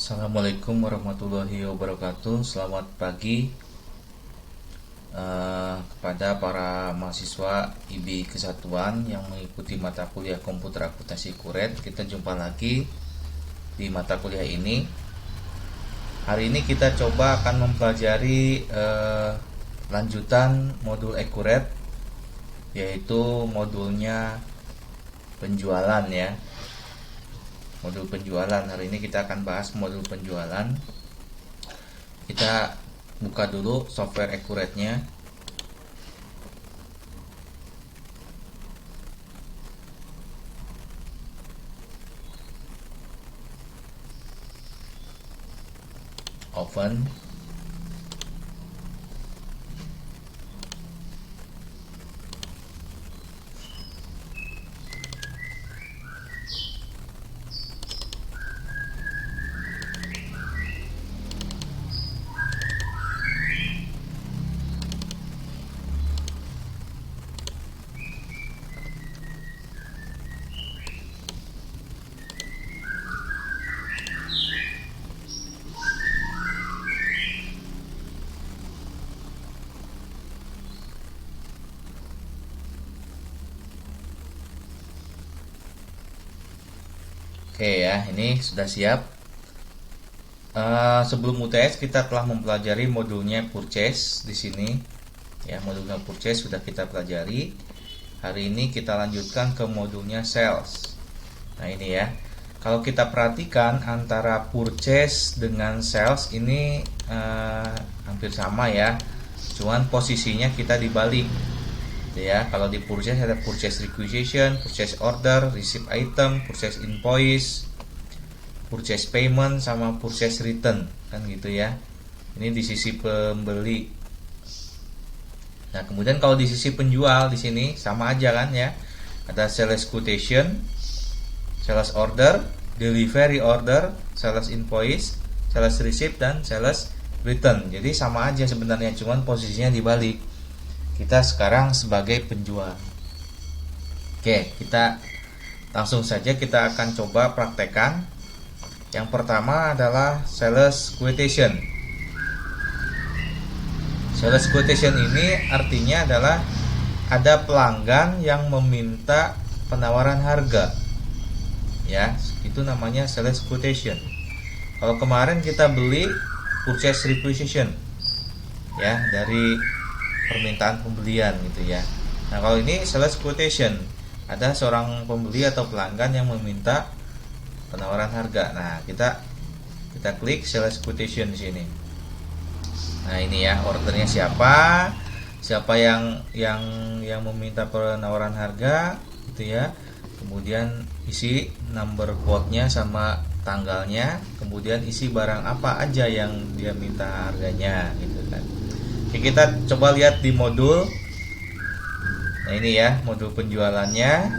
Assalamualaikum warahmatullahi wabarakatuh. Selamat pagi kepada para mahasiswa IB Kesatuan yang mengikuti mata kuliah komputer akuntansi Kuret. Kita jumpa lagi di mata kuliah ini. Hari ini kita coba akan mempelajari lanjutan modul Ekuret, yaitu modulnya penjualan ya. Modul penjualan. Hari ini kita akan bahas modul penjualan. Kita buka dulu software Ekuretnya. Open. Oke ya, ini sudah siap. Sebelum UTS kita telah mempelajari modulnya purchase di sini. Ya, modulnya purchase sudah kita pelajari. Hari ini kita lanjutkan ke modulnya sales. Nah ini ya, kalau kita perhatikan antara purchase dengan sales ini hampir sama ya. Cuman posisinya kita dibalik. Ya, kalau di purchase ada purchase requisition, purchase order, receipt item, purchase invoice, purchase payment, sama purchase return, kan gitu ya. Ini di sisi pembeli. Nah, kemudian kalau di sisi penjual di sini sama aja kan ya. Ada sales quotation, sales order, delivery order, sales invoice, sales receipt, dan sales return. Jadi sama aja sebenarnya, cuman posisinya dibalik. Kita sekarang sebagai penjual. Oke, kita langsung saja kita akan coba praktekkan. Yang pertama adalah sales quotation. Sales quotation ini artinya adalah ada pelanggan yang meminta penawaran harga. Ya, itu namanya sales quotation. Kalau kemarin kita beli purchase requisition. Ya, dari permintaan pembelian gitu ya. Nah, kalau ini sales quotation, ada seorang pembeli atau pelanggan yang meminta penawaran harga. Nah, kita klik sales quotation di sini. Nah, ini ya, ordernya siapa yang meminta penawaran harga gitu ya. Kemudian isi number quote-nya sama tanggalnya, kemudian isi barang apa aja yang dia minta harganya gitu kan. Oke, kita coba lihat di modul. Nah, ini ya modul penjualannya.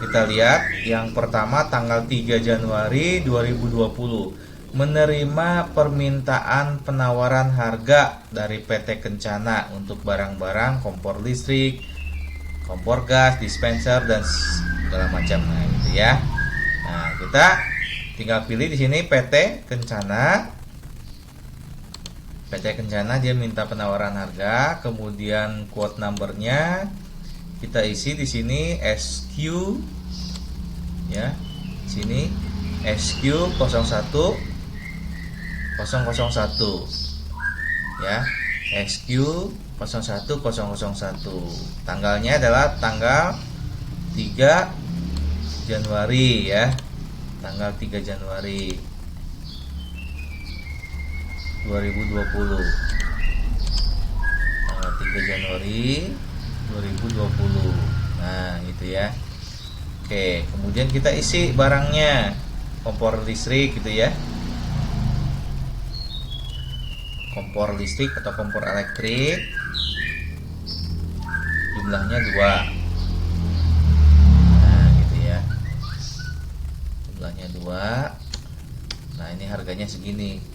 Kita lihat yang pertama tanggal 3 Januari 2020 menerima permintaan penawaran harga dari PT Kencana untuk barang-barang kompor listrik, kompor gas, dispenser, dan segala macam. Nah, gitu ya. Nah, kita tinggal pilih di sini PT Kencana. PT Kencana dia minta penawaran harga, kemudian quote numbernya kita isi di sini SQ ya. Sini SQ 01 001 ya. SQ 01 001. Tanggalnya adalah tanggal 3 Januari ya. Tanggal 3 Januari 2020. Tanggal 3 Januari 2020. Nah, gitu ya. Oke, kemudian kita isi barangnya. Kompor listrik gitu ya. Kompor listrik atau kompor elektrik. Jumlahnya 2. Nah, gitu ya. Jumlahnya 2. Nah, ini harganya segini.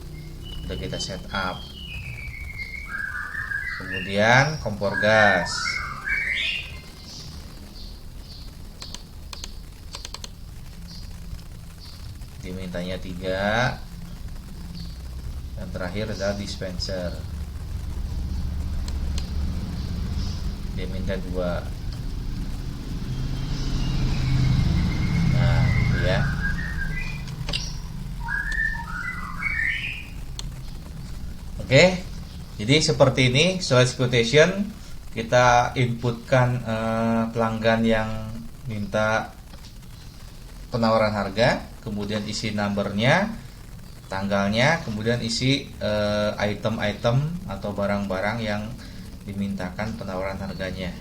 Udah kita set up. Kemudian kompor gas. Dimintanya 3. Yang terakhir adalah dispenser. Dia minta 2. Nah, gitu ya. Oke. Jadi seperti ini sales quotation. Kita inputkan pelanggan yang minta penawaran harga, kemudian isi numbernya, tanggalnya, kemudian isi item-item atau barang-barang yang dimintakan penawaran harganya.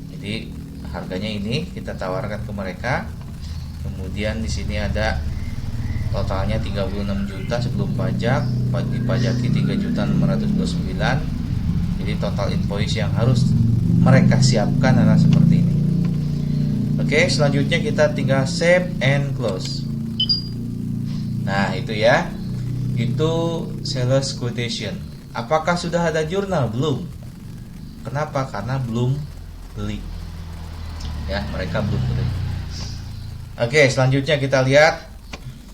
Jadi harganya ini kita tawarkan ke mereka. Kemudian di sini ada totalnya 36 juta sebelum pajak, dipajaki 3.629.000. Jadi total invoice yang harus mereka siapkan adalah seperti ini. Oke, selanjutnya kita tinggal save and close. Nah, itu ya. Itu sales quotation. Apakah sudah ada jurnal? Belum. Kenapa? Karena belum beli. Ya, mereka belum beli. Oke, selanjutnya kita lihat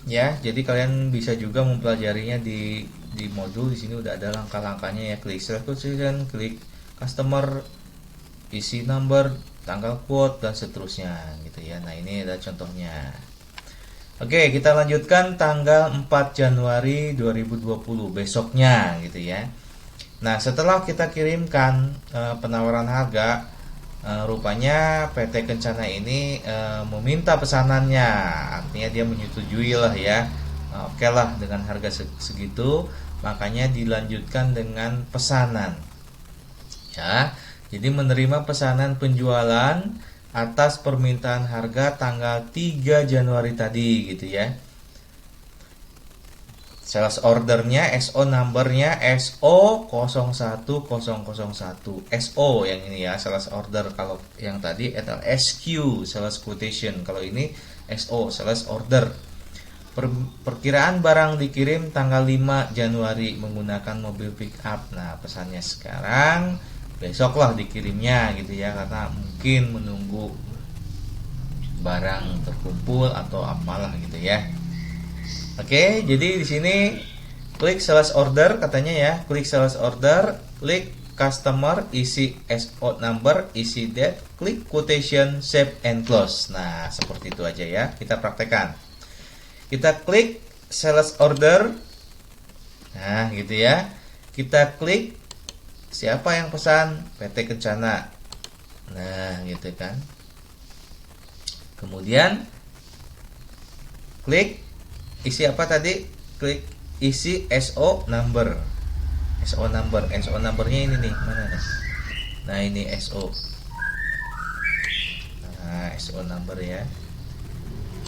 ya. Jadi kalian bisa juga mempelajarinya di modul. Di sini udah ada langkah-langkahnya ya. Klik sales quotation, klik customer, isi number, tanggal quote, dan seterusnya gitu ya. Nah, ini ada contohnya. Oke, kita lanjutkan tanggal 4 Januari 2020, besoknya gitu ya. Nah, setelah kita kirimkan penawaran harga, rupanya PT Kencana ini meminta pesanannya. Artinya dia menyetujui lah ya. Oke lah dengan harga segitu, makanya dilanjutkan dengan pesanan. Ya. Jadi menerima pesanan penjualan atas permintaan harga tanggal 3 Januari tadi gitu ya. Sales ordernya, SO numbernya SO01001. SO yang ini ya, sales order. Kalau yang tadi adalah SQ, sales quotation. Kalau ini SO, sales order. Perkiraan barang dikirim tanggal 5 Januari menggunakan mobil pick up. Nah, pesannya sekarang, besoklah dikirimnya gitu ya, karena mungkin menunggu barang terkumpul atau apalah gitu ya. Oke, jadi di sini klik sales order katanya ya, klik sales order, klik customer, isi SO number, isi date, klik quotation, save and close. Nah, seperti itu aja ya, kita praktekkan. Kita klik sales order. Nah, gitu ya. Kita klik siapa yang pesan? PT Kencana. Nah, gitu kan. Kemudian klik isi apa tadi? Klik isi SO number. SO number. SO numbernya ini nih, mana nih? Nah, ini SO. Nah, SO number ya.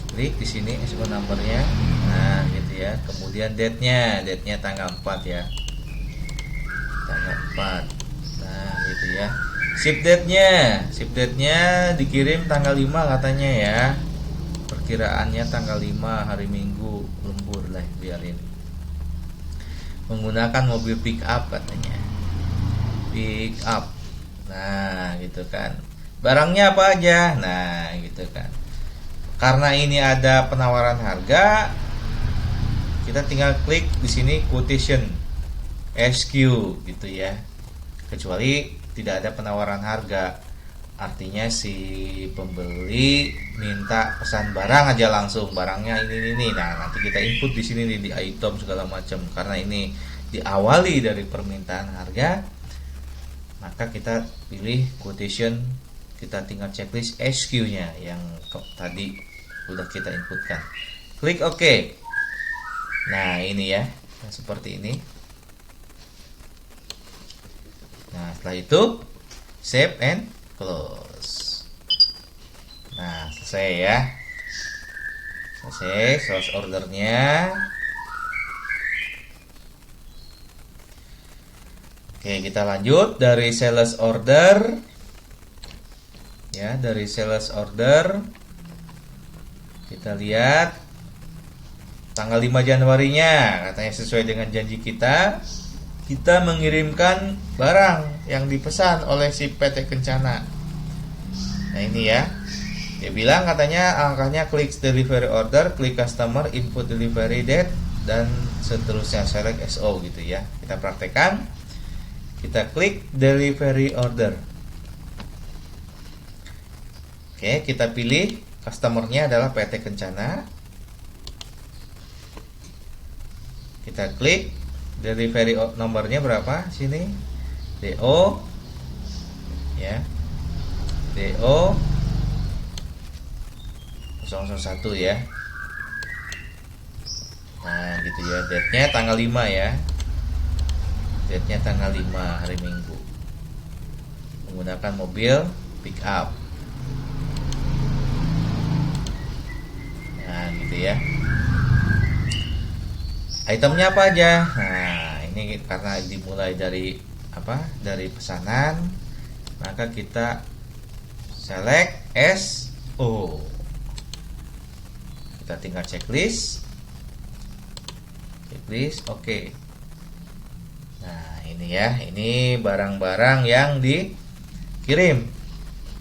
Klik di sini SO numbernya. Nah, gitu ya. Kemudian date-nya tanggal 4 ya. Tanggal 4. Nah, gitu ya. Ship date-nya dikirim tanggal 5 katanya ya. Perkiraannya tanggal 5 hari Minggu, lembur lah biarin. Menggunakan mobil pick up katanya. Pick up. Nah, gitu kan. Barangnya apa aja? Nah, gitu kan. Karena ini ada penawaran harga, kita tinggal klik di sini quotation SQ gitu ya. Kecuali tidak ada penawaran harga, artinya si pembeli minta pesan barang aja langsung, barangnya ini. Nah, nanti kita input di sini nih, di item segala macam. Karena ini diawali dari permintaan harga, maka kita pilih quotation, kita tinggal checklist SQ-nya yang tadi udah kita inputkan. Klik OK. Nah, ini ya, seperti ini. Nah, setelah itu save and close. Nah, selesai ya. Selesai sales ordernya. Oke, kita lanjut dari sales order. Ya, dari sales order kita lihat tanggal 5 Januarinya, katanya sesuai dengan janji kita mengirimkan barang yang dipesan oleh si PT Kencana. Nah, ini ya. Dia bilang katanya angkanya klik delivery order, klik customer, input delivery date, dan seterusnya, select SO gitu ya. Kita praktekkan. Kita klik delivery order. Oke, kita pilih customernya adalah PT Kencana. Kita klik delivery nomornya berapa sini, DO ya, DO 001 ya. Nah gitu ya, date-nya tanggal 5 ya, date-nya tanggal 5 hari Minggu, menggunakan mobil pick up. Nah gitu ya. Itemnya apa aja? Nah ini karena dimulai dari dari pesanan, maka kita select SO. Kita tinggal checklist, oke. Nah ini ya, ini barang-barang yang dikirim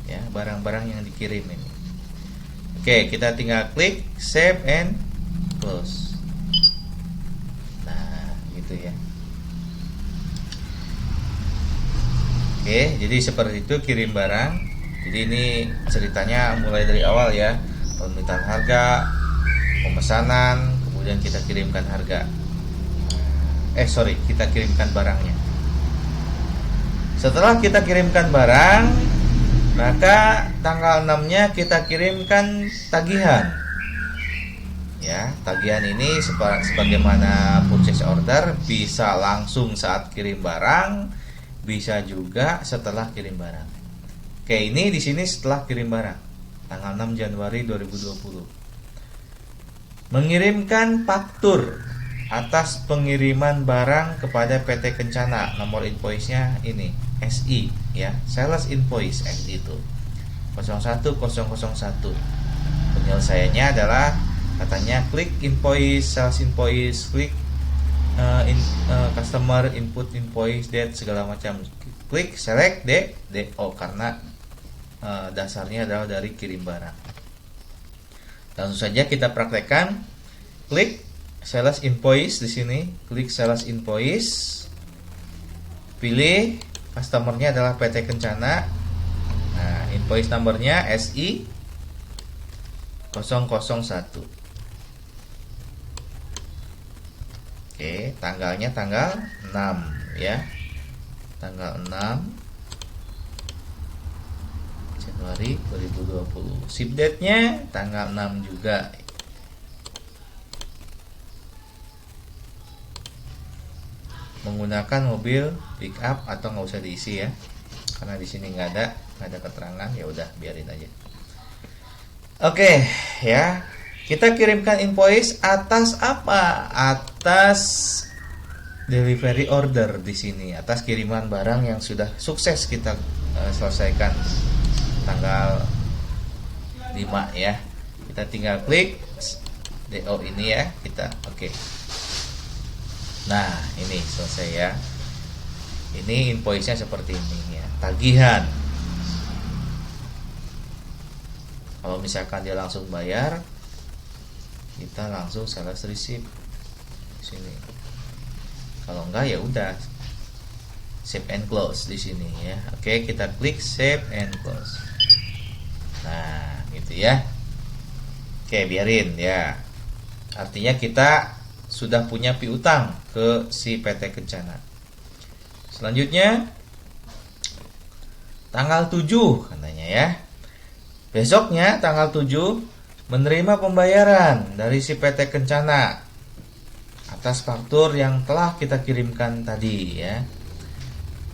ya, barang-barang yang dikirim ini. Oke, kita tinggal klik save and close. Nah gitu ya. Oke, jadi seperti itu kirim barang. Jadi ini ceritanya mulai dari awal ya, permintaan harga, pemesanan, kemudian kita kirimkan harga. Kita kirimkan barangnya. Setelah kita kirimkan barang, maka tanggal 6-nya kita kirimkan tagihan. Ya, tagihan ini sebagaimana purchase order, bisa langsung saat kirim barang, bisa juga setelah kirim barang. Oke, ini di sini setelah kirim barang, tanggal 6 Januari 2020. Mengirimkan faktur atas pengiriman barang kepada PT Kencana. Nomor invoice-nya ini SI ya, sales invoice itu 01001. Penyelesaiannya adalah katanya klik invoice, sales invoice, klik customer input invoice, date segala macam. Klik select DO karena dasarnya adalah dari kirim barang. Langsung saja kita praktekkan. Klik sales invoice di sini, klik sales invoice. Pilih customernya adalah PT Kencana. Nah, invoice numbernya SI 001. Oke, tanggalnya tanggal 6 ya. Tanggal 6 Januari 2020. Ship date-nya tanggal 6 juga. Menggunakan mobil pick up atau nggak usah diisi ya. Karena di sini nggak ada keterangan, ya udah biarin aja. Oke, ya. Kita kirimkan invoice atas apa? Atas delivery order di sini, atas kiriman barang yang sudah sukses kita selesaikan tanggal 5 ya. Kita tinggal klik DO ini ya, kita oke. Nah, ini selesai ya. Ini invoice-nya seperti ini ya, tagihan. Kalau misalkan dia langsung bayar, kita langsung sales receipt sini. Kalau enggak ya udah save and close di sini ya. Oke, kita klik save and close. Nah, gitu ya. Oke, biarin ya. Artinya kita sudah punya piutang ke si PT Kencana. Selanjutnya tanggal 7 katanya ya. Besoknya tanggal 7 menerima pembayaran dari si PT Kencana atas faktur yang telah kita kirimkan tadi ya.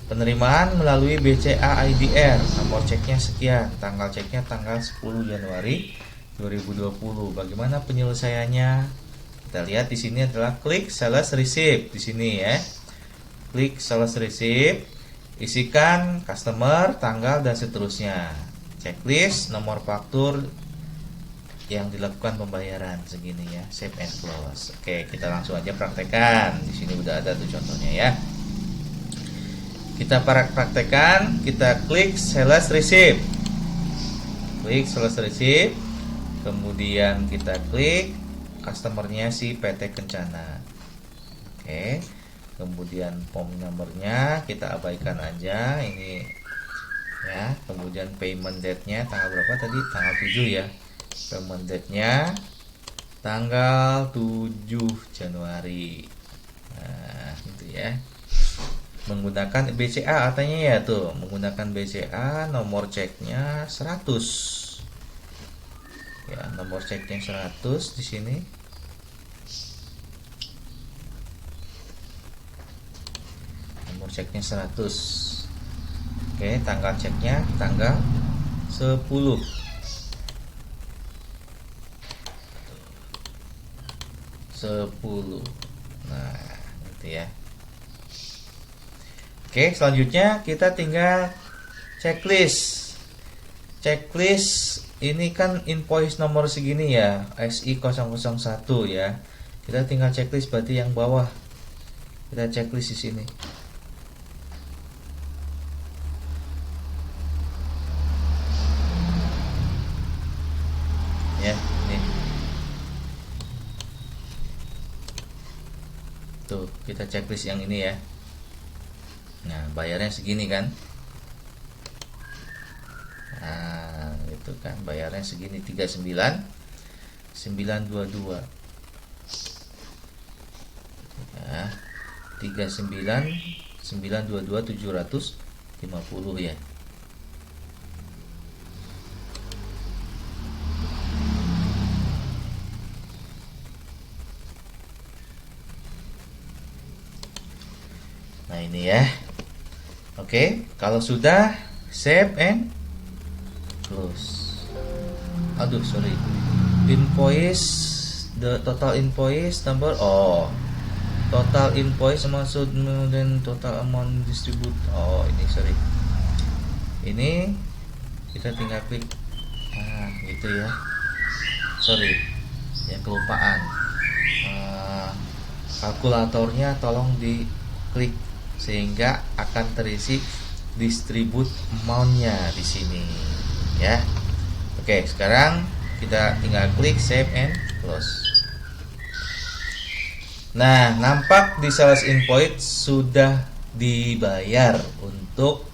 Penerimaan melalui BCA IDR, nomor ceknya sekian, tanggal ceknya tanggal 10 Januari 2020. Bagaimana penyelesaiannya? Kita lihat di sini adalah klik sales receipt di sini ya. Klik sales receipt, isikan customer, tanggal dan seterusnya. Checklist, nomor faktur yang dilakukan pembayaran segini ya, save and close. Oke, kita langsung aja praktekkan. Di sini udah ada tuh contohnya ya. Kita praktekkan, kita klik sales receipt. Klik sales receipt, kemudian kita klik customernya si PT Kencana. Oke. Kemudian POM numbernya kita abaikan aja ini ya. Kemudian payment date-nya tanggal berapa tadi? Tanggal 7 ya. Payment date-nya tanggal 7 Januari. Nah, gitu ya. Menggunakan BCA artinya ya tuh, menggunakan BCA, nomor ceknya 100. Ya, nomor ceknya 100 di sini. Nomor ceknya 100. Oke, tanggal ceknya tanggal 10. Nah, gitu ya. Oke, selanjutnya kita tinggal checklist. Checklist ini kan invoice nomor segini ya, SI001 ya. Kita tinggal checklist berarti yang bawah. Kita checklist di sini. Ya, ini. Tuh, kita checklist yang ini ya. Nah, bayarnya segini kan? Nah, itu kan bayarnya segini 39.922. Ya, 39.922 750 ya. Nah, ini ya. Oke, kalau sudah save and close. Aduh, sorry. Invoice, the total invoice number. Oh, total invoice maksud dan total amount distribute. Oh, ini sorry. Ini kita tinggal klik. Nah, gitu ya. Sorry, yang kelupaan. Kalkulatornya tolong diklik sehingga akan terisi distribute amount-nya di sini ya. Oke, sekarang kita tinggal klik save and close. Nah, nampak di sales invoice sudah dibayar untuk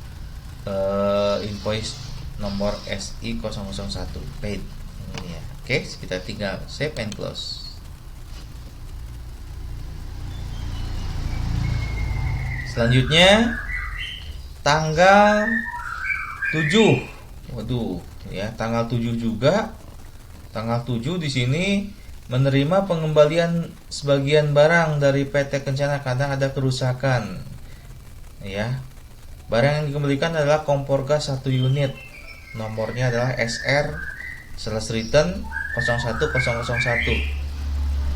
invoice nomor SI001 paid ini ya. Oke, kita tinggal save and close. Selanjutnya tanggal 7. Waduh, ya, tanggal 7 juga. Tanggal 7 di sini menerima pengembalian sebagian barang dari PT Kencana karena ada kerusakan. Ya. Barang yang dikembalikan adalah kompor gas 1 unit. Nomornya adalah SR sales return 01001.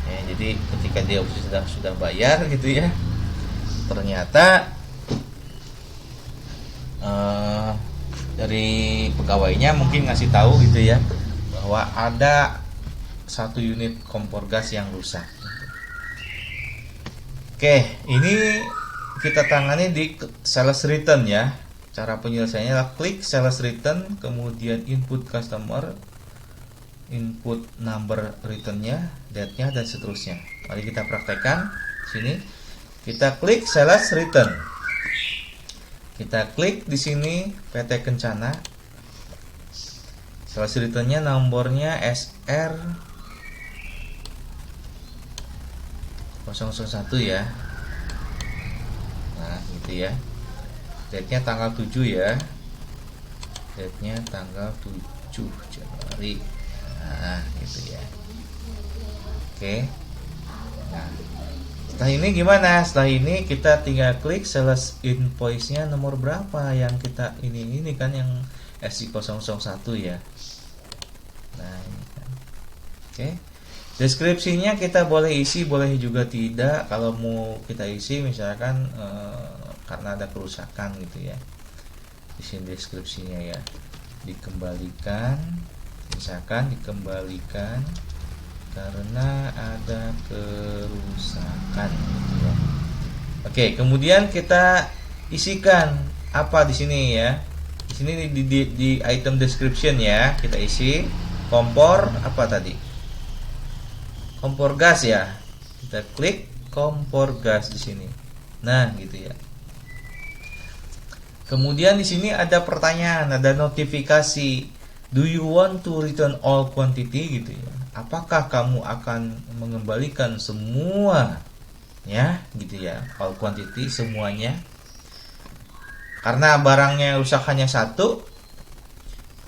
Ya, jadi ketika dia sudah bayar gitu ya. Ternyata dari pegawainya mungkin ngasih tahu gitu ya bahwa ada 1 unit kompor gas yang rusak. Oke, ini kita tangani di sales return ya. Cara penyelesaiannya adalah klik sales return, kemudian input customer, input number returnnya, date-nya dan seterusnya. Mari kita praktekkan sini. Kita klik sales return. Kita klik di sini PT Kencana. Sales returnnya nomornya SR 001 ya. Nah, gitu ya. Date-nya tanggal 7 ya. Date-nya tanggal 7 Januari. Nah, gitu ya. Oke. Nah, setelah ini gimana? Setelah ini kita tinggal klik sales invoice-nya nomor berapa yang kita ini kan yang SI001 ya. Nah, ini kan. Oke. Deskripsinya kita boleh isi, boleh juga tidak. Kalau mau kita isi misalkan karena ada kerusakan gitu ya. Di sini deskripsinya ya. Dikembalikan, misalkan dikembalikan karena ada kerusakan gitu ya. Oke, kemudian kita isikan apa di sini ya. Di sini di item description ya, kita isi kompor apa tadi? kompor gas ya. Kita klik kompor gas di sini. Nah, gitu ya. Kemudian di sini ada pertanyaan, ada notifikasi. Do you want to return all quantity gitu ya. Apakah kamu akan mengembalikan semua ya, gitu ya. All quantity semuanya. Karena barangnya rusak hanya satu,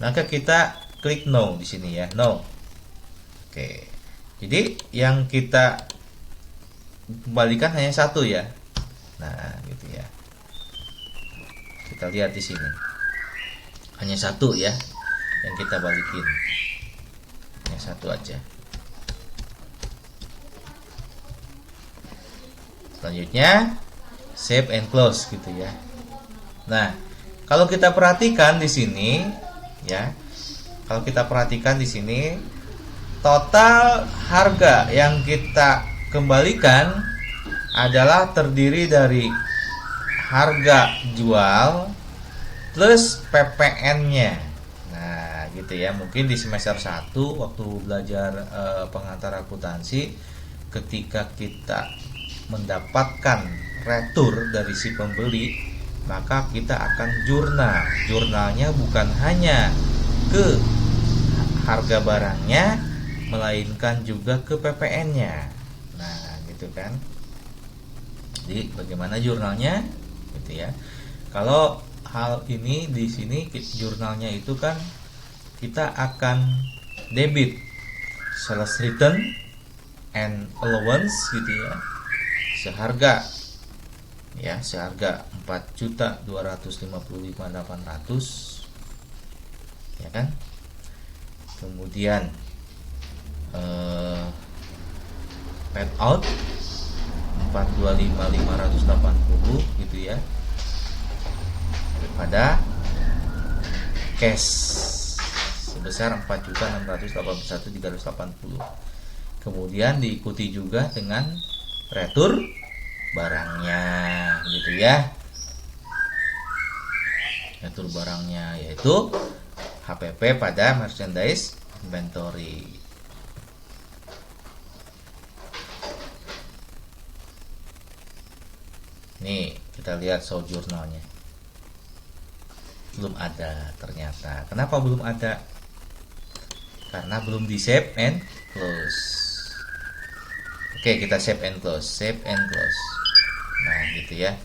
maka kita klik no di sini ya, no. Oke. Jadi yang kita kembalikan hanya satu ya. Nah, gitu ya. Kita lihat di sini. Hanya satu ya yang kita balikin. Hanya satu aja. Selanjutnya save and close gitu ya. Nah, kalau kita perhatikan di sini ya. Kalau kita perhatikan di sini total harga yang kita kembalikan adalah terdiri dari harga jual plus PPN-nya. Nah, gitu ya. Mungkin di semester 1 waktu belajar pengantar akuntansi, ketika kita mendapatkan retur dari si pembeli, maka kita akan jurnal. Jurnalnya bukan hanya ke harga barangnya, melainkan juga ke PPN-nya. Nah, gitu kan. Jadi bagaimana jurnalnya? Gitu ya. Kalau hal ini di sini jurnalnya itu kan kita akan debit sales return and allowance gitu ya. Seharga 4.255.800 ya kan. Kemudian paid out 425.580 gitu ya, pada cash sebesar 4.681.380. Kemudian diikuti juga dengan retur barangnya gitu ya. Retur barangnya yaitu HPP pada merchandise inventory. Nih, kita lihat show jurnalnya. Belum ada ternyata. Kenapa belum ada? Karena belum di save and close. Oke, kita save and close. Save and close. Nah, gitu ya.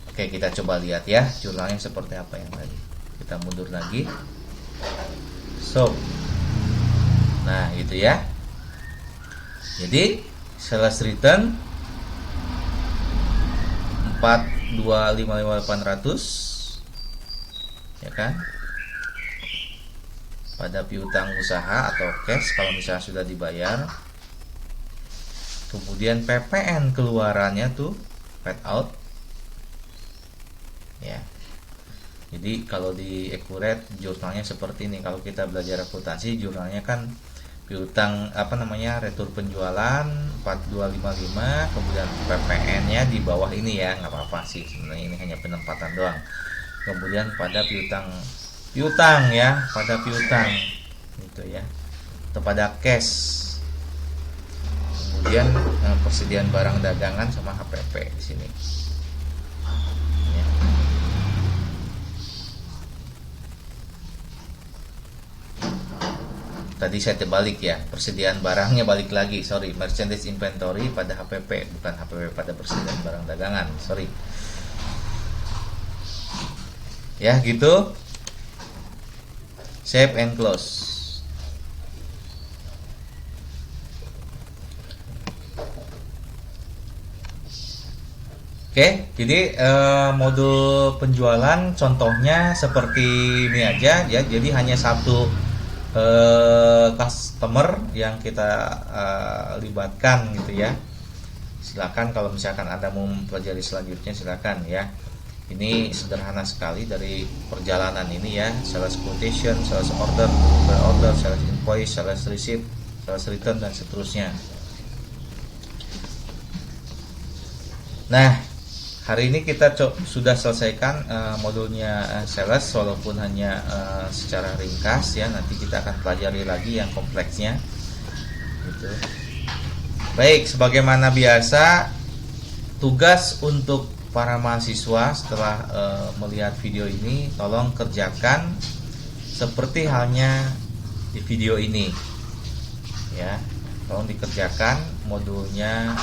Oke, kita coba lihat ya jurnalnya seperti apa yang tadi. Kita mundur lagi. So. Nah, gitu ya. Jadi, sales return 4.255.800 ya kan, pada piutang usaha atau cash kalau misalnya sudah dibayar. Kemudian PPN keluarannya tuh paid out ya. Jadi kalau di Accurate jurnalnya seperti ini. Kalau kita belajar akuntansi, jurnalnya kan piutang retur penjualan 4.255, kemudian PPN-nya di bawah ini ya, nggak apa-apa sih sebenarnya, ini hanya penempatan doang. Kemudian pada piutang ya, pada piutang gitu ya, atau pada cash. Kemudian persediaan barang dagangan sama HPP di sini. Ya. Tadi saya terbalik ya, persediaan barangnya balik lagi, sorry, merchandise inventory pada HPP, bukan HPP pada persediaan barang dagangan, sorry. Ya gitu. Save and close. Oke, jadi modul penjualan contohnya seperti ini aja ya. Jadi hanya satu customer yang kita libatkan gitu ya. Silakan kalau misalkan Anda mau mempelajari selanjutnya, silakan ya. Ini sederhana sekali dari perjalanan ini ya, sales quotation, sales order, order, sales invoice, sales receipt, sales return dan seterusnya. Nah, hari ini kita sudah selesaikan modulnya sales, walaupun hanya secara ringkas ya. Nanti kita akan pelajari lagi yang kompleksnya gitu. Baik, sebagaimana biasa, tugas untuk para mahasiswa setelah melihat video ini, tolong kerjakan seperti halnya di video ini, ya. Tolong dikerjakan modulnya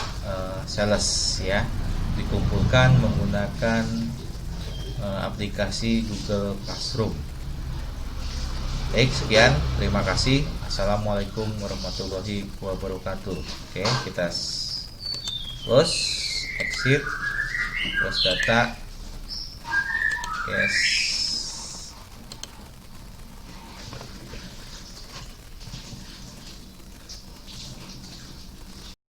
sales, ya. Dikumpulkan menggunakan aplikasi Google Classroom. Baik, sekian. Terima kasih. Assalamualaikum warahmatullahi wabarakatuh. Oke, kita close, exit, close data. Yes.